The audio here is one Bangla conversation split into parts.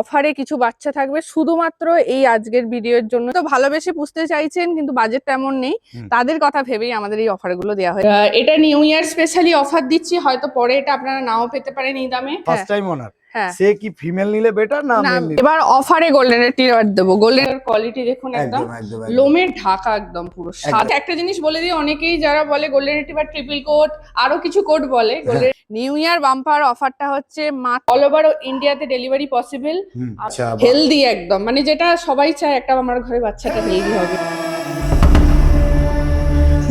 অফারে কিছু বাচ্চা থাকবে শুধুমাত্র এই আজকের ভিডিওর জন্য। তো ভালোবেসে পুষতে চাইছেন কিন্তু বাজেট তেমন নেই, তাদের কথা ভেবেই আমাদের এই অফার গুলো দেওয়া হয়। এটা নিউ ইয়ার স্পেশালি অফার দিচ্ছি, হয়তো পরে এটা আপনারা নাও পেতে পারেন এই দামে। ফার্স্ট টাইম ওনার হ্যাঁ, সে কি ফিমেল নিলে বেটার না মেল নিলে? এবার অফারে গোল্ডেন রিট্রিভার দেবো। গোল্ডেন কোয়ালিটি দেখুন, একদম লোমের ঢাকা, একদম পুরো সাদা। একটা জিনিস বলে দিই, অনেকেই যারা বলে গোল্ডেন রিট্রিভার ট্রিপল কোট আরো কিছু কোট বলে, গোল্ডেন নিউ ইয়ার বাম্পার অফারটা হচ্ছে অল ওভার ইন্ডিয়াতে ডেলিভারি পসিবল, হেলদি একদম, মানে যেটা সবাই চায় একটা আমার ঘরে বাচ্চাটা হেলদি হবে।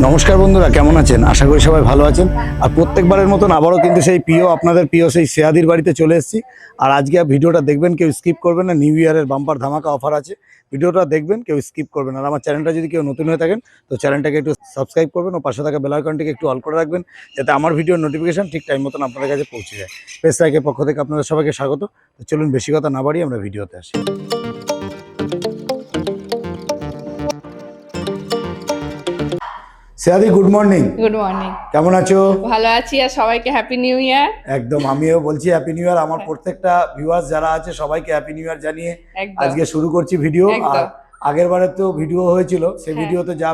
নমস্কার বন্ধুরা, কেমন আছেন? আশা করি সবাই ভালো আছেন। আর প্রত্যেকবারের মতন আবারও কিন্তু সেই প্রিয়, আপনাদের প্রিয় সেই সেয়াদির বাড়িতে চলে এসেছি। আর আজকে ভিডিওটা দেখবেন, কেউ স্কিপ করবেন না। নিউ ইয়ারের বাম্পার ধামাকা অফার আছে, ভিডিওটা দেখবেন, কেউ স্কিপ করবেন। আর আমার চ্যানেলটা যদি কেউ নতুন হয়ে থাকেন তো চ্যানেলটাকে একটু সাবস্ক্রাইব করবেন ও পাশে থাকা বেল আইকনটিকে একটু অল করে রাখবেন, যাতে আমার ভিডিওর নোটিফিকেশন ঠিক টাইম মতন আপনাদের কাছে পৌঁছে যায়। পেজ লাইকের পক্ষ থেকে আপনাদের সবাইকে স্বাগত। তো চলুন বেশি কথা না বাড়িয়ে আমরা ভিডিওতে আসি। সেয়াদি, গুড মর্নিং। Good morning. কেমন আছো? ভালো আছি, আর সবাইকে হ্যাপি নিউ ইয়ার। একদম, আমিও বলছি হ্যাপি নিউ ইয়ার। আমার প্রত্যেকটা ভিউয়ার্স যারা আছে সবাইকে হ্যাপি নিউ ইয়ার জানিয়ে আজকে শুরু করছি ভিডিও। আর আগের বারে তো ভিডিও হয়েছিল, সেই ভিডিওতে যা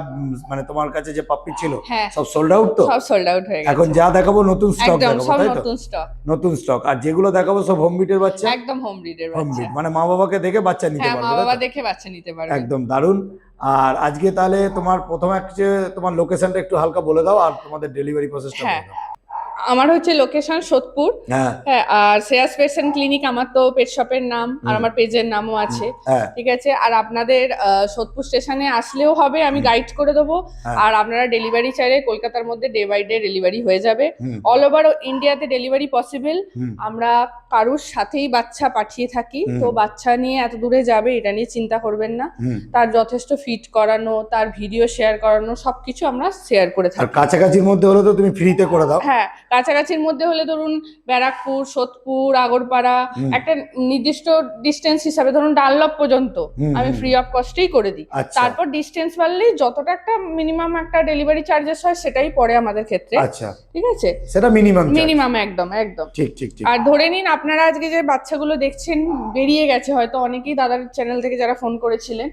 মানে তোমার কাছে যে পাপ্পি ছিল সব সোল্ড আউট। তো সব সোল্ড আউট হয়ে গেছে। এখন যা দেখাবো নতুন স্টক দেখাবো, তাই তো? নতুন স্টক। আর যেগুলো দেখাবো সব হোম ব্রিডের বাচ্চা, একদম হোম ব্রিডের বাচ্চা। হোম ব্রিড মানে মা বাবাকে দেখে বাচ্চা নিতে পারবে। মা বাবা দেখে বাচ্চা নিতে পারবে, একদম দারুণ। আর আজকে তাহলে তোমার প্রথমে তোমার লোকেশনটা একটু হালকা বলে দাও, আর তোমাদের ডেলিভারি প্রসেসটা বলে দাও। আমার হচ্ছে লোকেশন সোদপুর, হ্যাঁ। আর শ্রেয়াস পেটস এন্ড ক্লিনিক আমার তো পেট শপের নাম, আর আমার পেজের নামও আছে, ঠিক আছে। আর আপনাদের সোদপুর স্টেশনে আসলেও হবে, আমি গাইড করে দেবো। আর আপনারা ডেলিভারি চাইলে কলকাতার মধ্যে ডে বাই ডে ডেলিভারি হয়ে যাবে। অল ওভার ইন্ডিয়াতে ডেলিভারি পসিবল। আমরা কারুর সাথেই বাচ্চা পাঠিয়ে থাকি, তো বাচ্চা নিয়ে এত দূরে যাবে এটা নিয়ে চিন্তা করবেন না। তার যথেষ্ট ফিট করানো, তার ভিডিও শেয়ার করানো, সবকিছু আমরা শেয়ার করে থাকি। কাছাকাছির মধ্যে হলে তো তুমি ফ্রিতে করে দাও। হ্যাঁ, কাছাকাছির মধ্যে হলে ধরুন ব্যারাকপুর, সোদপুর, আগরপাড়া, একটা নির্দিষ্ট ডিস্টেন্স হিসাবে ধরুন ডানলপ পর্যন্ত আমি ফ্রি অফ কস্টেই করে দিই। তারপর ডিস্টেন্স বাড়লেই যতটা একটা মিনিমাম একটা ডেলিভারি চার্জেস হয় সেটাই পড়ে আমাদের ক্ষেত্রে, ঠিক আছে? সেটা মিনিমাম একদম একদম ঠিক। আর ধরে নিন আপনারা আজকে যে বাচ্চাগুলো দেখছেন বেরিয়ে গেছে হয়তো অনেকেই দাদার চ্যানেল থেকে যারা ফোন করেছিলেন।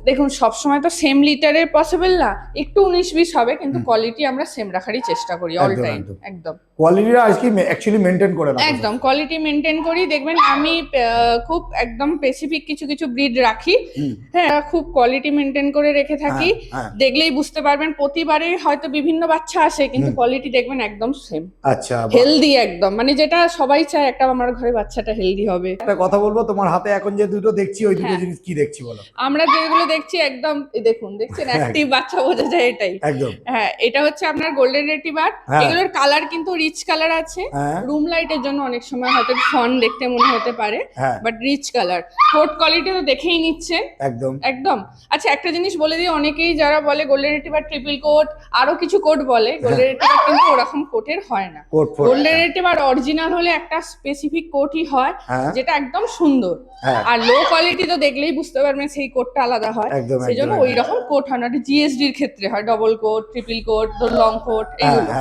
দেখুন সবসময় তো সেম লিটারের পসিবল না, একটু 19-20 হবে, কিন্তু কোয়ালিটি আমরা সেম রাখারই চেষ্টা করি অল টাইম। একদম কোয়ালিটিটা আজকে অ্যাকচুয়ালি মেইনটেইন করে রাখা, একদম কোয়ালিটি মেইনটেইন করি। দেখবেন আমি খুব একদম স্পেসিফিক কিছু ব্রিড রাখি, হ্যাঁ, খুব কোয়ালিটি মেইনটেইন করে রেখে থাকি। দেখলেই বুঝতে পারবেন, প্রতিবারে হয়তো বিভিন্ন বাচ্চা আসে কিন্তু কোয়ালিটি দেখবেন একদম সেম। আচ্ছা, হেলদি একদম, মানে যেটা সবাই চায় একটা আমার ঘরে বাচ্চাটা হেলদি হবে। একটা কথা বলবো, তোমার হাতে এখন যে দুটো দেখছি ওই দুটো জিনিস কি দেখছি বলো? আমরা যেগুলো দেখছি একদম দেখুন, দেখছেন অ্যাক্টিভ বাচ্চা বোঝা যায় এটাই। একদম, হ্যাঁ, এটা হচ্ছে আপনার গোল্ডেন রিট্রিভার। এগুলোর কালার কিন্তু রিচ কালার আছে। রুম লাইটের জন্য অনেক সময় হয়তো ফন দেখতে মনে হতে পারে, but rich colour. Coat quality তো দেখেই নিচ্ছেন, একদম একদম। আচ্ছা, একটা জিনিস বলে দিই, অনেকেই যারা বলে গোল্ডেন রিট্রিভার ট্রিপল কোট আরো কিছু কোট বলে, গোল্ডেন রিট্রিভার কিন্তু ওরকম কোটের হয় না। গোল্ডেন রিট্রিভার অরিজিনাল হলে একটা স্পেসিফিক কোটই হয় যেটা একদম সুন্দর। আর লো কোয়ালিটি তো দেখলেই বুঝতে পারবেন সেই কোটটা আলাদা হয়, সেজন্য ওই রকম কোট হয় না। জিএসডির ক্ষেত্রে হয় double coat, triple coat, long coat, এইগুলো।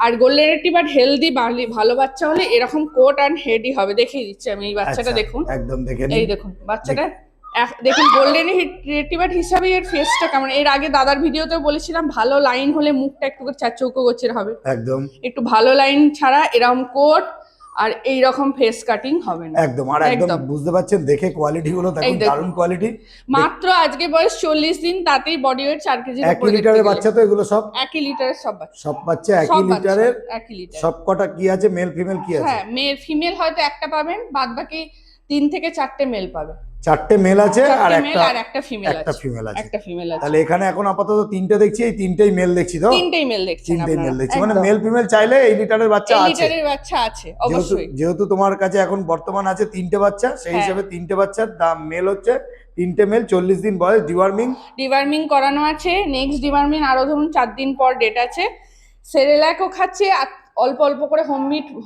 আর গোল্ডেন রিট্রিভার হেলদি ভালো বাচ্চা হলে এরকম কোট আর হেডই হবে। দেখিয়ে দিচ্ছি আমি এই বাচ্চাটা, দেখুন একদম দেখে এই দেখুন বাচ্চাটা, দেখুন গোল্ডেন রিট্রিভার হিসাবে এর ফেসটা কেমন। এর আগে দাদার ভিডিওতে বলেছিলাম ভালো লাইন হলে মুখটা একটু চারচৌকো গোছের হবে, একদম একটু ভালো লাইন ছাড়া এরকম কোট আর এই রকম ফেস কাটিং হবে না। একদম, আর একদম বুঝতে পাচ্ছেন দেখে কোয়ালিটি গুলো দেখুন, দারুণ কোয়ালিটি। মাত্র আজকে বয়স 40 দিন, তাতেই বডি ওয়েট 4 কেজির উপরে। 1 লিটারের বাচ্চা তো এগুলো সব 1 লিটারের সব বাচ্চা, সব বাচ্চা 1 লিটারের। সব কটা কি আছে, মেল ফিমেল কি আছে? হ্যাঁ, মেল ফিমেল হয়তো একটা পাবেন, বাদ বাকি 3 থেকে 4টে মেল পাবে। 4টে মেল আছে আর একটা ফিমেল আছে। একটা ফিমেল আছে। তাহলে এখানে এখন আপাতত 3টে দেখছি, এই 3টেই মেল দেখছি তো? 3টেই মেল দেখছি, 3টেই মেল দেখছি, মানে মেল ফিমেল চাইলে এই লিটারের বাচ্চা আছে। এই লিটারের বাচ্চা আছে অবশ্যই। যেহেতু তোমার কাছে এখন বর্তমান আছে 3টে বাচ্চা, সেই হিসেবে 3টে বাচ্চার দাম মেল হচ্ছে 3টে মেল, 40 দিন বয়স, ডিওয়ার্মিং করানো আছে। নেক্সট ডিওয়ার্মিং আরো ধরুন 4 দিন পর ডেট আছে। সেরেল্যাকও খাচ্ছে, অল্প অল্প করে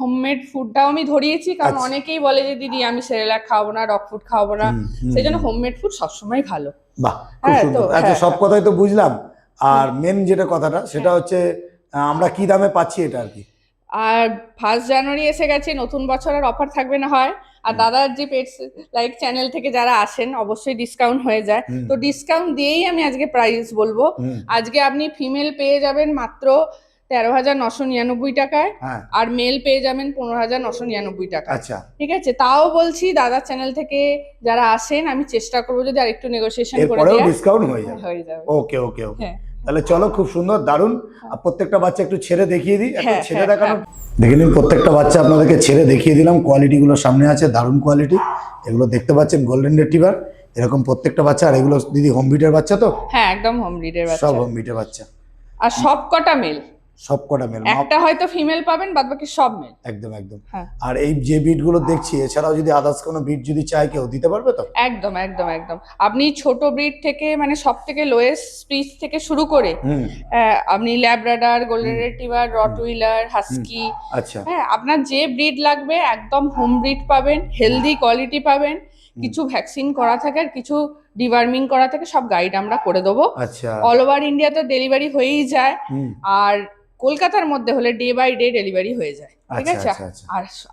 হোমমেড ফুডটাও আমি ধরিয়েছি, কারণ অনেকেই বলে যে দিদি আমি সেরেল্যাক খাওয়াবো না, ডগ ফুড খাওয়াবো না, সেই জন্য হোমমেড ফুড সবসময় ভালো। বাহ, খুব সুন্দর। আচ্ছা, সব কথাই তো বুঝলাম। আর মেন যেটা কথাটা সেটা হচ্ছে আমরা কি দামে পাচ্ছি এটা আর কি? আর 1 জানুয়ারি এসে গেছে, নতুন বছরের অফার থাকবে না হয়। আর দাদার যে পেটস লাইক চ্যানেল থেকে যারা আসেন অবশ্যই ডিসকাউন্ট হয়ে যায়, তো ডিসকাউন্ট দিয়েই আমি আজকে প্রাইস বলবো। আজকে আপনি ফিমেল পেয়ে যাবেন মাত্র 13,999 টাকায়, আর মেল পেয়ে যাবেন 15,999 টাকা। আচ্ছা, ঠিক আছে, তাও বলছি দাদার চ্যানেল থেকে যারা আসেন আমি চেষ্টা করবো যদি আরেকটু নেগোসিয়েশন করে এরপরেও দেওয়া ডিসকাউন্ট হয়ে যাবে। ওকে। তাহলে চলো, খুব সুন্দর, দারুণ। আর প্রত্যেকটা বাচ্চা একটু ছেড়ে দেখিয়ে দিই, একটু ছেড়ে দেখানো। দেখে নিন, প্রত্যেকটা বাচ্চা আপনাদেরকে ছেড়ে দেখিয়ে দিলাম। কোয়ালিটি গুলো সামনে আছে, দারুণ কোয়ালিটি। এগুলো দেখতে পাচ্ছেন গোল্ডেন রিট্রিভার, এরকম প্রত্যেকটা বাচ্চা। আর এগুলো দিদি হোম ব্রিডের বাচ্চা তো? হ্যাঁ, একদম হোম ব্রিডের বাচ্চা, সব হোম ব্রিডের বাচ্চা। আর সব কটা মেল, সবকটা মেল, একটা হয়তো ফিমেল পাবেন, বাদবাকি সব মেল। একদম। আর এই যে বিট গুলো দেখছি, এছাড়াও যদি আদার্স কোনো বিট যদি চাই কেউ দিতে পারবে তো? একদম। আপনি ছোট ব্রিড থেকে মানে সব থেকে লোয়েস্ট স্পিচ থেকে শুরু করে আপনি Labrador, golden retriever, Rottweiler, husky, আচ্ছা, হ্যাঁ, আপনার যে ব্রিড লাগবে একদম হোম ব্রিড পাবেন, হেলদি কোয়ালিটি পাবেন। কিছু ভ্যাকসিন করা থাকে আর কিছু ডিওয়ার্মিং করা থাকে, সব গাইড আমরা করে দেবো। আচ্ছা, অল ওভার ইন্ডিয়াতে ডেলিভারি হয়েই যায়, আর কলকাতার মধ্যে হলে ডে বাই ডে ডেলিভারি হয়ে যায়। ঠিক আছে,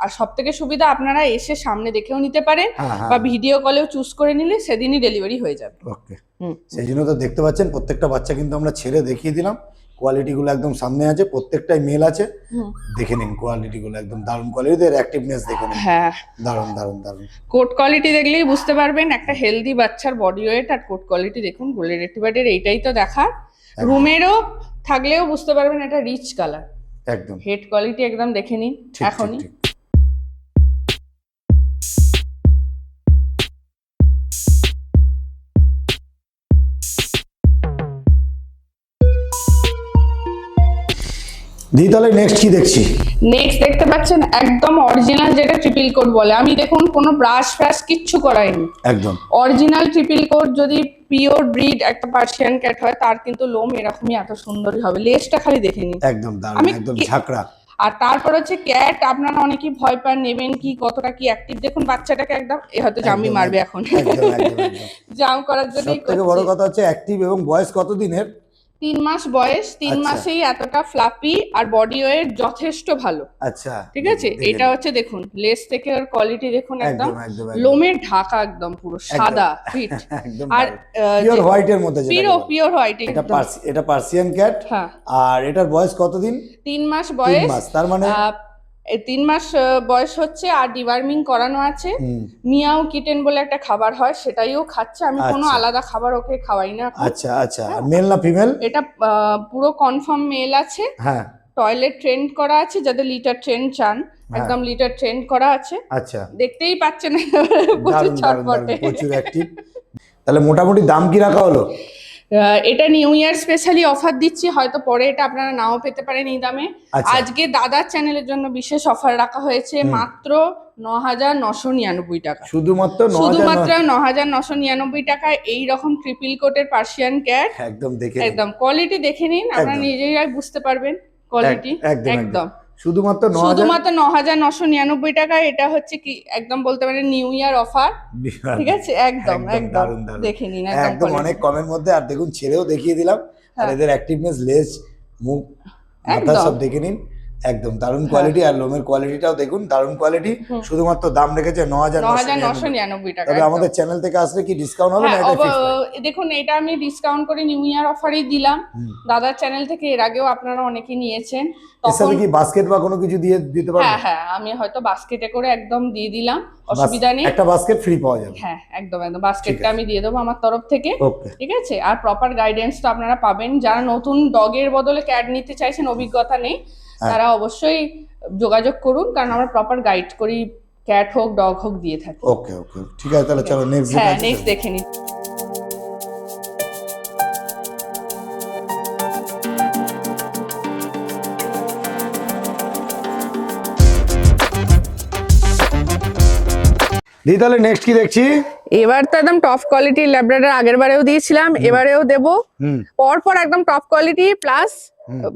আর সব থেকে সুবিধা আপনারা এসে সামনে দেখেও নিতে পারেন, বা ভিডিও কলেও চুজ করে নিলে সেদিনই ডেলিভারি হয়ে যাবে। ওকে, সেই জন্য তো দেখতে পাচ্ছেন প্রত্যেকটা বাচ্চা কিন্তু আমরা ছেড়ে দেখিয়ে দিলাম। কোয়ালিটি গুলো একদম সামনে আছে, প্রত্যেকটাই মেল আছে। দেখে নিন কোয়ালিটি গুলো, একদম দারুণ কোয়ালিটি, এর অ্যাক্টিভনেস দেখে নিন। হ্যাঁ, দারুণ। কোট কোয়ালিটি দেখলেই বুঝতে পারবেন একটা হেলদি বাচ্চার বডি ওয়েট আর কোট কোয়ালিটি দেখুন। গোল্ডেন রিট্রিভারের এইটাই তো দেখার, রুমেরও থাকলেও বুঝতে পারবেন এটা রিচ কালার। একদম হেড কোয়ালিটি একদম দেখে নিন এখনই। দিদি তাহলে নেক্সট কি দেখছি? নেক্সট দেখতে পাচ্ছেন একদম অরিজিনাল, যেটা ট্রিপল কোট বলে। আমি দেখুন কোনো ব্রাশ ফ্রাশ কিচ্ছু করাইনি, একদম অরিজিনাল ট্রিপল কোট। যদি পিওর ব্রিড একটা পার্সিয়ান ক্যাট হয় তার কিন্তু লোম এরকমই এত সুন্দরই হবে। লেজটা খালি দেখে নিন, একদম দারুণ, একদম ঝাঁকড়া। আর তারপর হচ্ছে ক্যাট, আপনারা অনেকেই ভয় পান নেবেন কি, কতটা কি অ্যাক্টিভ। দেখুন বাচ্চাটাকে একদম হয়তো জামি মারবে এখন, জাম করার জন্য। সবথেকে বড় কথা হচ্ছে অ্যাক্টিভ, এবং বয়স কত দিনের? 3 মাস বয়স। 3 মাসেই এতটা ফ্লাফি আর বডি ওয়েট যথেষ্ট ভালো। আচ্ছা, ঠিক আছে, এটা হচ্ছে দেখুন লেস থেকে ওর কোয়ালিটি দেখুন, একদম লোমের ঢাকা, একদম পুরো সাদা ফিট, আর পিওর হোয়াইটের মধ্যে, পিওর হোয়াইট। এটা পার্সিয়ান ক্যাট। আর এটার বয়স কতদিন? 3 মাস বয়স। তার মানে 3 মাস বয়স হচ্ছে, আর ডিওয়ার্মিং করানো আছে। মিয়াও কিটেন বলে একটা খাবার হয়, সেটাইও খাচ্ছে। আমি কোনো আলাদা খাবার ওকে খাওয়াই না। আচ্ছা। মেল না ফিমেল? এটা পুরো কনফার্ম মেল আছে। হ্যাঁ, টয়লেট ট্রেন্ড করা আছে, যাদের লিটার ট্রেন্ড চান একদম লিটার ট্রেন্ড করা আছে। আচ্ছা, দেখতেই পাচ্ছেন প্রচুর ছটফটে, প্রচুর অ্যাক্টিভ। তাহলে মোটামুটি দাম কি রাখা হলো? এটা নিউ ইয়ার স্পেশালি অফার দিচ্ছি, হয়তো পরে এটা আপনারা নাও পেতে পারেন এই দামে। আজকে দাদার চ্যানেলের জন্য বিশেষ অফার রাখা হয়েছে, মাত্র 9,999 টাকা। শুধুমাত্র 9,999 টাকায় এইরকম ট্রিপল কোটের পার্সিয়ান ক্যাট। একদম কোয়ালিটি দেখে নিন, আপনারা নিজেরাই বুঝতে পারবেন কোয়ালিটি। একদম শুধুমাত্র 9,999 টাকায় এটা হচ্ছে কি একদম বলতে পারেন নিউ ইয়ার অফার। ঠিক আছে, একদম দেখে নিন, একদম অনেক কমের মধ্যে। আর দেখুন ছেড়েও দেখিয়ে দিলাম, আর এদের অ্যাক্টিভনেস, লেজ, মুখ, মাথা সব দেখে নিন। একদম দারুণ কোয়ালিটি, আর লোমের কোয়ালিটিটাও দেখুন, দারুণ কোয়ালিটি। শুধুমাত্র দাম রেখেছে 9,999 টাকা। তবে আমাদের চ্যানেল থেকে আসলে কি ডিসকাউন্ট হবে না? দেখুন এটা আমি ডিসকাউন্ট করে নিউ ইয়ার অফারই দিলাম। দাদার চ্যানেল থেকে এর আগেও আপনারা অনেকে নিয়েছেন, তখন কি বাস্কেট বা কোনো কিছু দিয়ে দিতে পারবেন? হ্যাঁ, আমি হয়তো বাস্কেটে করে একদম দিয়ে দিলাম, অসুবিধা নেই। একটা বাস্কেট ফ্রি পাওয়া যাবে। হ্যাঁ, একদম বাস্কেটটা আমি দিয়ে দেবো আমার তরফ থেকে। ঠিক আছে, আর প্রপার গাইডেন্স তো আপনারা পাবেন। যারা নতুন ডগের বদলে ক্যাট নিতে চাইছেন, অভিজ্ঞতা নেই, তারা অবশ্যই যোগাযোগ করুন, কারণ আমরা প্রপার গাইড করি, ক্যাট হোক ডগ হোক দিয়ে থাকি। ওকে, ঠিক আছে, তাহলে চলো নেক্সট দেখে নিই। তাহলে নেক্সট কি দেখছি? এবার তো একদম টপ কোয়ালিটির ল্যাব্রাডর, আগের বারেও দিয়েছিলাম, এবারেও দেবো। পরপর একদম টপ কোয়ালিটি প্লাস।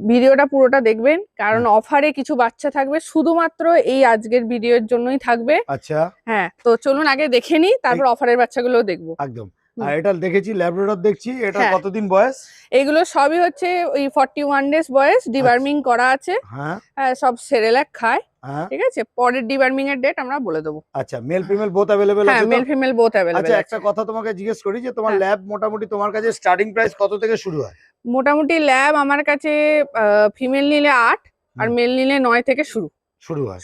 ভিডিওটা পুরোটা দেখবেন, কারণ অফারে কিছু বাচ্চা থাকবে, শুধুমাত্র এই আজকের ভিডিওর জন্যই থাকবে। আচ্ছা, হ্যাঁ, তো চলুন আগে দেখে নিই, তারপর অফারের বাচ্চাগুলো দেখবো। একদম আর এটা দেখেছি ল্যাব্রাডর দেখছি, এটা হ্যাঁ। কতদিন বয়স? এগুলো সবই হচ্ছে ওই 41 ডেজ বয়স, ডিবার্মিং করা আছে। হ্যাঁ সব সেরেলাক খায়। হ্যাঁ ঠিক আছে, পরের ডিবার্মিং এর ডেট আমরা বলে দেবো। আচ্ছা, মেল ফিমেল বোথ अवेलेबल হ্যাঁ, আছে তো? মেল ফিমেল বোথ अवेलेबल আচ্ছা, আছে। একটা কথা তোমাকে জিজ্ঞেস করি যে তোমার হ্যাঁ। ল্যাব মোটামুটি তোমার কাছে স্টার্টিং প্রাইস কত থেকে শুরু হয়? মোটামুটি ল্যাব আমার কাছে ফিমেল নিলে 8 আর মেল নিলে 9 থেকে শুরু হয়।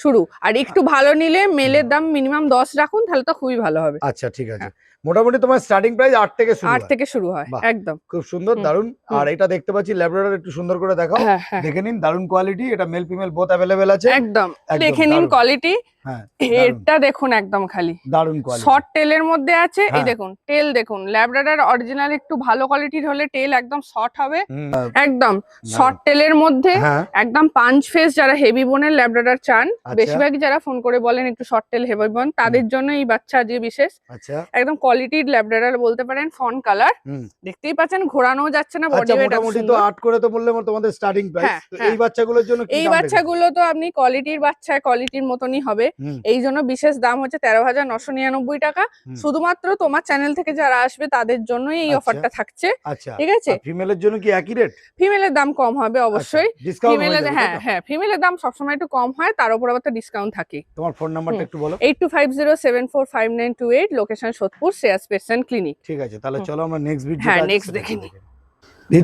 আর একটু ভালো নিলে মেলের দাম মিনিমাম 10 রাখুন, তাহলে তো খুবই ভালো হবে। আচ্ছা ঠিক আছে, মোটামুটি তোমার স্টার্টিং প্রাইস 8 থেকে শুরু 8 হয়। থেকে শুরু হয় বাহ। একদম। খুব সুন্দর, দারুন। আর এটা দেখতে পাচ্ছি ল্যাব্রাডর, একটু সুন্দর করে দেখাও, হ্যাঁ হ্যাঁ দেখে নিন, দারুন কোয়ালিটি। এটা মেল ফিমেল বোথ अवेलेबल আছে। একদম, একদম দেখে নিন দারুণ। কোয়ালিটি। হ্যাঁ, এটা দেখুন একদম খালি দারুন কোয়ালিটি। শর্ট টেলের মধ্যে আছে। এই হ্যাঁ। দেখুন টেল দেখুন, ল্যাব্রাডর অরিজিনাল একটু ভালো কোয়ালিটির হলে টেল একদম শর্ট হবে। হুম, একদম শর্ট টেলের মধ্যে হ্যাঁ একদম পাঞ্চ ফেস, যারা হেভি বোনের ল্যাব্রাডর চান, আচ্ছা। বেশিরভাগই যারা ফোন করে বলেন একটু শর্ট টেল হেভি বোন, তাদের জন্য এই বাচ্চা আজকে বিশেষ। আচ্ছা একদম কোয়ালিটির ল্যাব্রাডর বলতে পারেন, ফন কালার, হুম। দেখতেই পাচ্ছেন ঘোরানো যাচ্ছে না, বডি আচ্ছা, ওয়েট মোটামুটি তো 8 করে তো বললে তোমাদের স্টার্টিং প্রাইস। হ্যাঁ, তো হ্যাঁ। এই বাচ্চাগুলোর জন্য কি এই দাম রেখেছো? বাচ্চাগুলো তো আপনি কোয়ালিটির বাচ্চা, কোয়ালিটির মতনই হবে। হুম, এই জন্য বিশেষ দাম হচ্ছে 13,999 টাকা। হুম। শুধুমাত্র তোমার চ্যানেল থেকে যারা আসবে তাদের জন্যই এই আচ্ছা। অফারটা থাকছে। আচ্ছা, ঠিক আছে, ফিমেলের জন্য কি একই রেট? ফিমেলের দাম কম হবে অবশ্যই। ডিসকাউন্ট হয়ে ফিমেলের যাবে, হ্যাঁ তাই তো? হ্যাঁ ফিমেলের দাম সবসময় একটু কম হয়, তার উপর আবার তো ডিসকাউন্ট থাকে। তোমার ফোন নাম্বারটা একটু বলো। 8250745928, location Sodepur, Shreyas pets clinic. ঠিক আছে, তাহলে চলো আমরা নেক্সট ভিডিও। হ্যাঁ, next দেখে নিই।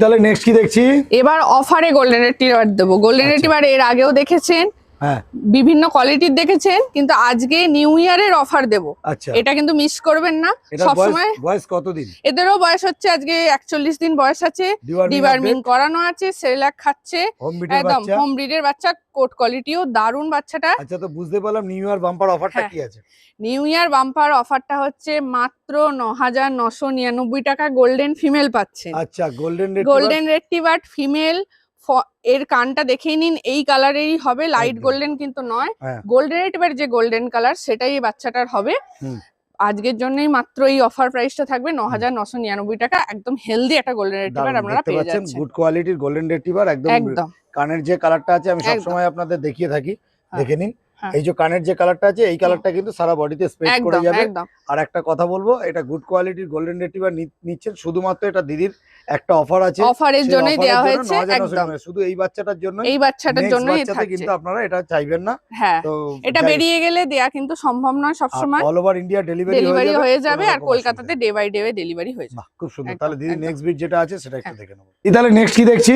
তাহলে নেক্সট কি দেখছি? এবার অফারে গোল্ডেন রেট্রিভার দেবো। গোল্ডেন আচ্ছা। রেট্রিভার এর আগেও দেখেছেন, হ্যাঁ বিভিন্ন কোয়ালিটির দেখেছেন, কিন্তু আজকে নিউ ইয়ারের অফার দেব। আচ্ছা, এটা কিন্তু মিস করবেন না। এটা সবসময় বয়স কতদিন? এদেরও বয়স হচ্ছে আজকে 41 দিন বয়স আছে, ডিবার্মিং করানো আছে, সেরেলাক খাচ্ছে, হোম ব্রিডের একদম বাচ্চা। হোম ব্রিডের বাচ্চা, কোট কোয়ালিটিও দারুন বাচ্চাটা। আচ্ছা, তো বুঝতে পারলাম নিউ ইয়ার বাম্পার অফারটা হ্যাঁ। কি আছে? নিউ ইয়ার বাম্পার অফারটা হচ্ছে মাত্র 9,999 টাকা গোল্ডেন ফিমেল পাচ্ছেন। আচ্ছা, গোল্ডেন রেট্রিভার ফিমেল, এর কানটা দেখেই নিন, এই কালারেরই হবে, লাইট একদম। গোল্ডেন কিন্তু নয়। হ্যাঁ। গোল্ডেন রেট্রিভার যে গোল্ডেন কালার সেটাই এই বাচ্চাটার হবে। হুম। আজকের জন্যই মাত্র এই অফার প্রাইসটা থাকবে 9,999 টাকা। একদম হেলদি একটা গোল্ডেন রেট্রিভার আপনারা পেয়ে যাচ্ছেন। গুড কোয়ালিটির গোল্ডেন রেট্রিভার, একদম একদম কানের যে কালারটা আছে আমি একদম। সবসময় আপনাদের দেখিয়ে থাকি, হ্যাঁ। দেখে নিন। হ্যাঁ। এই যে কানের যে কালারটা আছে, এই কালারটা কিন্তু সারা বডিতে স্প্রেড করে একদম যাবে। একদম আর একটা কথা বলবো, এটা গুড কোয়ালিটির গোল্ডেন রেট্রিভার নিচ্ছেন শুধুমাত্র এটা দিদির একটা অফার আছে, অফারের সেই জন্যই offer এর দেওয়া জন্য হয়েছে। 9,999 একদম শুধু এই বাচ্চাটার জন্য। এই বাচ্চাটার জন্যই থাকছে। কিন্তু আপনারা এটা চাইবেন না। হ্যাঁ, তো এটা বেরিয়ে গেলে দেয়া কিন্তু সম্ভব নয় সব সময়। অল ওভার ইন্ডিয়া ডেলিভারি হয়ে যাবে, কোনো আর রকম কলকাতাতে অসুবিধা ডে বাই ডে ডেলিভারি হয়ে যাবে। বাহ, খুব সুন্দর। একদম, তাহলে দিদি একদম। নেক্সট বিট যেটা আছে সেটা একটু হ্যাঁ। দেখে নেবো। তাহলে নেক্সট কি দেখছি?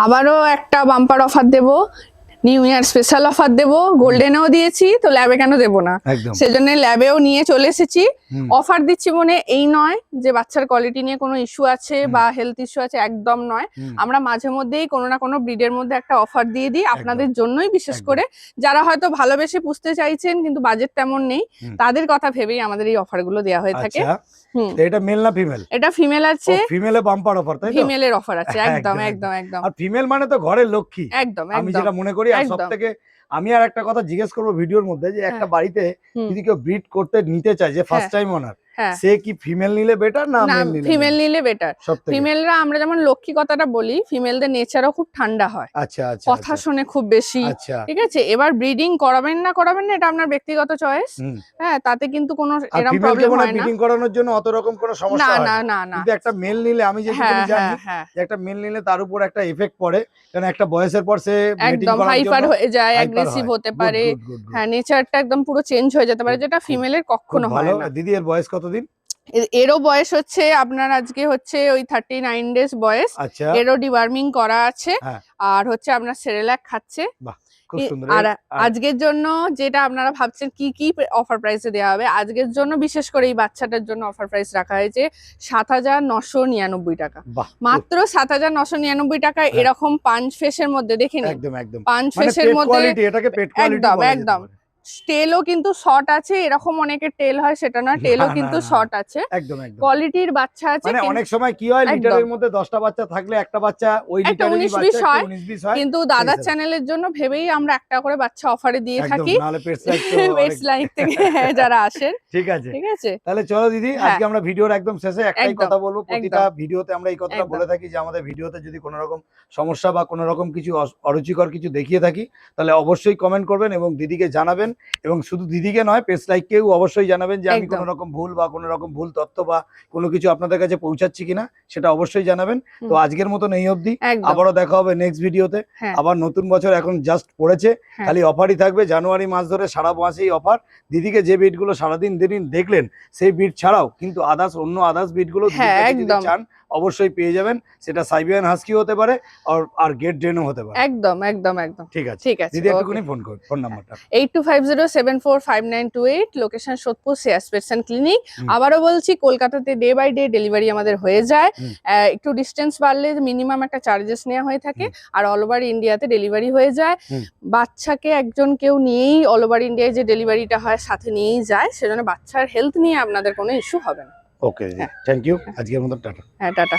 আবারও একটা বাম্পার অফার দেব, নিউ ইয়ার স্পেশাল অফার দেব। গোল্ডেনেও দিয়েছি, তো ল্যাবে কেন দেবো না, একদম। সেজন্য ল্যাবেও নিয়ে চলে এসেছি। হুম। অফার দিচ্ছি মনে এই নয় যে বাচ্চার কোয়ালিটি নিয়ে কোনো ইস্যু আছে বা হেলথ ইস্যু আছে, একদম নয়। হুম। আমরা মাঝে মধ্যেই কোনো না কোনো ব্রিডের মধ্যে একটা অফার দিয়ে দিই আপনাদের জন্যই, বিশেষ একদম। করে যারা হয়তো ভালোবেসে পুষতে চাইছেন কিন্তু বাজেট তেমন নেই, হুম। তাদের কথা ভেবেই আমাদের এই অফার গুলো দেওয়া হয়ে থাকে। আচ্ছা, হুম। তো এটা মেল না ফিমেল? এটা ফিমেল আছে, ফিমেলে বাম্পার অফার, তাই তো? ফিমেলের অফার আছে। একদম, একদম একদম। একদম একদম আর ফিমেল মানে তো ঘরের লক্ষ্মী, একদম আমি একদম যেটা মনে করি। আর একদম। সবথেকে আমি আর একটা কথা জিজ্ঞেস করবো ভিডিওর মধ্যে, যে একটা হ্যাঁ। বাড়িতে হুম। যদি কেউ ব্রিড করতে নিতে চায়, যে ফার্স্ট টাইম ওনার, হ্যাঁ, সে কি ফিমেল নিলে বেটার না না মেল নিলে? ফিমেল নিলে বেটার। সবথেকে। ফিমেলরা আমরা যেমন লক্ষ্মী কথাটা বলি, ফিমেলদের নেচারও খুব ঠান্ডা হয়, আচ্ছা আচ্ছা কথা শোনে খুব বেশি। আচ্ছা। ঠিক আছে, এবার ব্রিডিং করাবেন না এটা আপনার ব্যক্তিগত চয়েস। হুম। হ্যাঁ, তাতে কিন্তু কোনো আর এরকম ফিমেলকে প্রবলেম মানে হয় না। ব্রিডিং করানোর জন্য অত রকম কোনো না সমস্যা হয় না না। না না। কিন্তু একটা মেল নিলে আমি হ্যাঁ যেটুকুনি জানি, হ্যাঁ হ্যাঁ, যে একটা মেল নিলে তার উপর একটা এফেক্ট পড়ে, কারণ একটা বয়সের পর সে মেটিং একদম করার হাইপার জন্য হয়ে যায়, hyper অ্যাগ্রেসিভ হয়। হতে Good, পারে। good, good, good. হ্যাঁ, নেচারটা একদম পুরো চেঞ্জ হয়ে যেতে পারে, খুব, যেটা খুব, ফিমেলের খুব কখনো ভালো। হয় না। দিদি এর বয়স কতদিন? এরও বয়স হচ্ছে আপনার আজকে হচ্ছে ওই 39 ডেজ বয়স। আচ্ছা, এরও ডিওয়ার্মিং করা আছে, হ্যাঁ। আর হচ্ছে আপনার সেরেলাক খাচ্ছে। বাহ, খুব সুন্দর। আর আজকের জন্য যেটা আপনারা ভাবছেন কি কি অফার প্রাইসে দেওয়া হবে, আজকের জন্য বিশেষ করে এই বাচ্চাটার জন্য অফার প্রাইস রাখা হয়েছে 7,999 টাকা। বাহ, মাত্র 7,999 টাকা। এরকম পাঞ্চ ফেসের মধ্যে দেখে নিন, একদম একদম। পাঞ্চ মানে ফেসের পেট মধ্যে কোয়ালিটি, এটাকে পেট কোয়ালিটি একদম বলা যেতে একদম। পারে। টেলও কিন্তু শর্ট আছে, এরকম অনেকের টেল হয় সেটা না, টেলও না, কিন্তু না, না। শর্ট আছে, একদম একদম। কোয়ালিটির বাচ্চা আছে। মানে অনেক সময় কি হয়, একদম। লিটারের মধ্যে 10টা বাচ্চা থাকলে একটা বাচ্চা ওই একটা লিটারেরই 19-20 বাচ্চা হয়, 19-20 হয়। কিন্তু দাদার হিসাবে। চ্যানেলের জন্য ভেবেই আমরা একটা করে বাচ্চা অফারে দিয়ে একদম, থাকি, নাহলে পেটস লাইক তো পেটস লাইক থেকে যারা আসেন। ঠিক আছে। ঠিক আছে, তাহলে চলো দিদি, হ্যাঁ। আজকে আমরা ভিডিওর একদম শেষে একটাই একদম, কথা বলবো। প্রতিটা একদম। ভিডিওতে আমরা এই কথাটা একদম। বলে থাকি যে আমাদের ভিডিওতে যদি কোনো রকম সমস্যা বা কোনো রকম কিছু অরুচিকর কিছু দেখিয়ে থাকি, তাহলে অবশ্যই কমেন্ট করবেন এবং দিদিকে জানাবেন। এবং শুধু দিদিকে নয়, পেজ লাইককেও অবশ্যই জানাবেন যে আমি একদম। কোনো রকম ভুল বা কোনো রকম ভুল তথ্য বা কোনো কিছু আপনাদের কাছে পৌঁছাচ্ছি কিনা সেটা অবশ্যই জানাবেন। তো আজকের মতন এই অবধি, একদম। আবারও দেখা হবে নেক্সট ভিডিওতে। হ্যাঁ। আবার নতুন বছর এখন জাস্ট পড়েছে, হ্যাঁ। খালি অফারই থাকবে, জানুয়ারি মাস ধরে সারা মাসেই অফার। দিদিকে যে বিটগুলো সারাদিন দিন দেখলেন সেই বিট ছাড়াও কিন্তু অন্য আদার্স বিটগুলো হ্যাঁ, যদি একদম। চান অবশ্যই পেয়ে যাবেন। সেটা সাইবিয়ান হাস্কি হতে পারে আর গেট ড্রেনও হতে পারে। একদম একদম একদম ঠিক আছে, ঠিক আছে, দিদি একটুখানি ফোন করুন, ফোন নাম্বারটা। 8250745928, লোকেশন সোদপুর সিয়াস পেটস ক্লিনিক। আবারও বলছি, কলকাতাতে ডে বাই ডে ডেলিভারি আমাদের হয়ে যায়। একটু ডিস্টেন্স বাড়লে মিনিমাম একটা চার্জেস নেওয়া হয়ে থাকে, আর অল ওভার ইন্ডিয়াতে ডেলিভারি হয়ে যায়। বাচ্চাকে একজন কেউ নিয়েই অল ওভার ইন্ডিয়ায় যে ডেলিভারিটা হয় সাথে নিয়েই যায়, সেজন্য বাচ্চার হেলথ নিয়ে আপনাদের কোনো ইস্যু হবে না। ওকে, থ্যাংক ইউ, আজকের মতো টাটা। হ্যাঁ, টাটা।